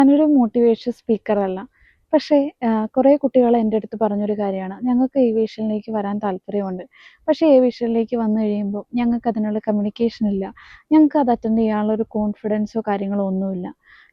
ഞാനൊരു മോട്ടിവേഷൻ സ്പീക്കറല്ല. പക്ഷേ കുറേ കുട്ടികൾ എൻ്റെ അടുത്ത് പറഞ്ഞൊരു കാര്യമാണ്, ഞങ്ങൾക്ക് ഏവിയേഷനിലേക്ക് വരാൻ താല്പര്യമുണ്ട്. പക്ഷേ ഏവിയേഷനിലേക്ക് വന്നു കഴിയുമ്പോൾ ഞങ്ങൾക്ക് അതിനുള്ള കമ്മ്യൂണിക്കേഷൻ ഇല്ല. ഞങ്ങൾക്ക് അത് അറ്റൻഡ് ചെയ്യാനുള്ള ഒരു കോൺഫിഡൻസോ കാര്യങ്ങളോ ഒന്നുമില്ല.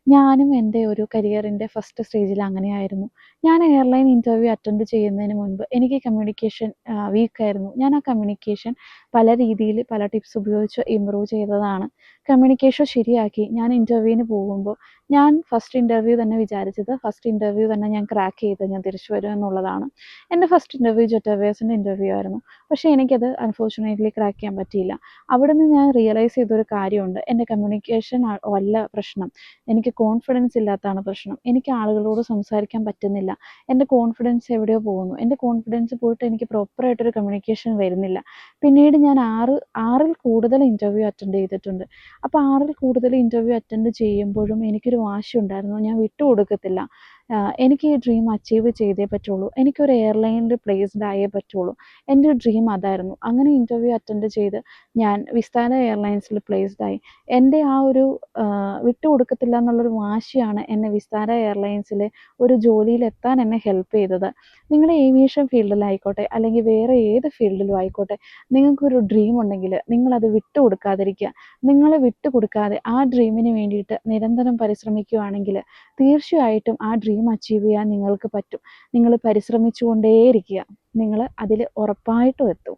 ഞാനും എൻ്റെ ഒരു കരിയറിൻ്റെ ഫസ്റ്റ് സ്റ്റേജിൽ അങ്ങനെയായിരുന്നു. ഞാൻ എയർലൈൻ ഇൻ്റർവ്യൂ അറ്റൻഡ് ചെയ്യുന്നതിന് മുൻപ് എനിക്ക് കമ്മ്യൂണിക്കേഷൻ വീക്കായിരുന്നു. ഞാൻ ആ കമ്മ്യൂണിക്കേഷൻ പല രീതിയിൽ പല ടിപ്സ് ഉപയോഗിച്ച് ഇമ്പ്രൂവ് ചെയ്തതാണ്. കമ്മ്യൂണിക്കേഷൻ ശരിയാക്കി ഞാൻ ഇൻ്റർവ്യൂവിന് പോകുമ്പോൾ ഞാൻ ഫസ്റ്റ് ഇൻ്റർവ്യൂ തന്നെ വിചാരിച്ചത് ഫസ്റ്റ് ഇൻ്റർവ്യൂ തന്നെ ഞാൻ ക്രാക്ക് ചെയ്ത് ഞാൻ തിരിച്ചു വരും എന്നുള്ളതാണ്. എൻ്റെ ഫസ്റ്റ് ഇൻ്റർവ്യൂ ജെറ്റ് എയർവേസിൻ്റെ ഇൻ്റർവ്യൂ ആയിരുന്നു. പക്ഷേ എനിക്കത് അൺഫോർച്യുനേറ്റ്ലി ക്രാക്ക് ചെയ്യാൻ പറ്റിയില്ല. അവിടെ നിന്ന് ഞാൻ റിയലൈസ് ചെയ്തൊരു കാര്യമുണ്ട്, എൻ്റെ കമ്മ്യൂണിക്കേഷൻ അല്ല പ്രശ്നം, എനിക്ക് കോൺഫിഡൻസ് ഇല്ലാത്തതാണ് പ്രശ്നം. എനിക്ക് ആളുകളോട് സംസാരിക്കാൻ പറ്റുന്നില്ല. എൻ്റെ കോൺഫിഡൻസ് എവിടെയോ പോകുന്നു. എൻ്റെ കോൺഫിഡൻസ് പോയിട്ട് എനിക്ക് പ്രോപ്പറായിട്ടൊരു കമ്മ്യൂണിക്കേഷൻ വരുന്നില്ല. പിന്നീട് ഞാൻ ആറിൽ കൂടുതൽ ഇൻ്റർവ്യൂ അറ്റൻഡ് ചെയ്തിട്ടുണ്ട്. അപ്പോൾ ആറിൽ കൂടുതൽ ഇൻ്റർവ്യൂ അറ്റൻഡ് ചെയ്യുമ്പോഴും എനിക്കൊരു വാശിയുണ്ടായിരുന്നു, ഞാൻ വിട്ടുകൊടുക്കത്തില്ല. എനിക്ക് ഈ ഡ്രീം അച്ചീവ് ചെയ്തേ പറ്റുള്ളൂ. എനിക്കൊരു എയർലൈനിൽ പ്ലേസ്ഡ് ആയേ പറ്റുള്ളൂ. എൻ്റെ ഡ്രീം അതായിരുന്നു. അങ്ങനെ ഇൻ്റർവ്യൂ അറ്റൻഡ് ചെയ്ത് ഞാൻ വിസ്താര എയർലൈൻസിൽ പ്ലേസ്ഡ് ആയി. എൻ്റെ ആ ഒരു വിട്ടുകൊടുക്കത്തില്ല എന്നുള്ളൊരു വാശിയാണ് എന്നെ വിസ്താര എയർലൈൻസിലെ ഒരു ജോലിയിലെത്താൻ എന്നെ ഹെൽപ്പ് ചെയ്തത്. നിങ്ങളുടെ ഏവിയേഷൻ ഫീൽഡിലായിക്കോട്ടെ അല്ലെങ്കിൽ വേറെ ഏത് ഫീൽഡിലും ആയിക്കോട്ടെ, നിങ്ങൾക്കൊരു ഡ്രീം ഉണ്ടെങ്കിൽ നിങ്ങളത് വിട്ടുകൊടുക്കാതിരിക്കുക. നിങ്ങൾ വിട്ടുകൊടുക്കാതെ ആ ഡ്രീമിന് വേണ്ടിയിട്ട് നിരന്തരം പരിശ്രമിക്കുകയാണെങ്കിൽ തീർച്ചയായിട്ടും ആ ഡ്രീം അച്ചീവ് ചെയ്യാൻ നിങ്ങൾക്ക് പറ്റും. നിങ്ങൾ പരിശ്രമിച്ചുകൊണ്ടേയിരിക്കുക, നിങ്ങൾ അതിൽ ഉറപ്പായിട്ടും എത്തും.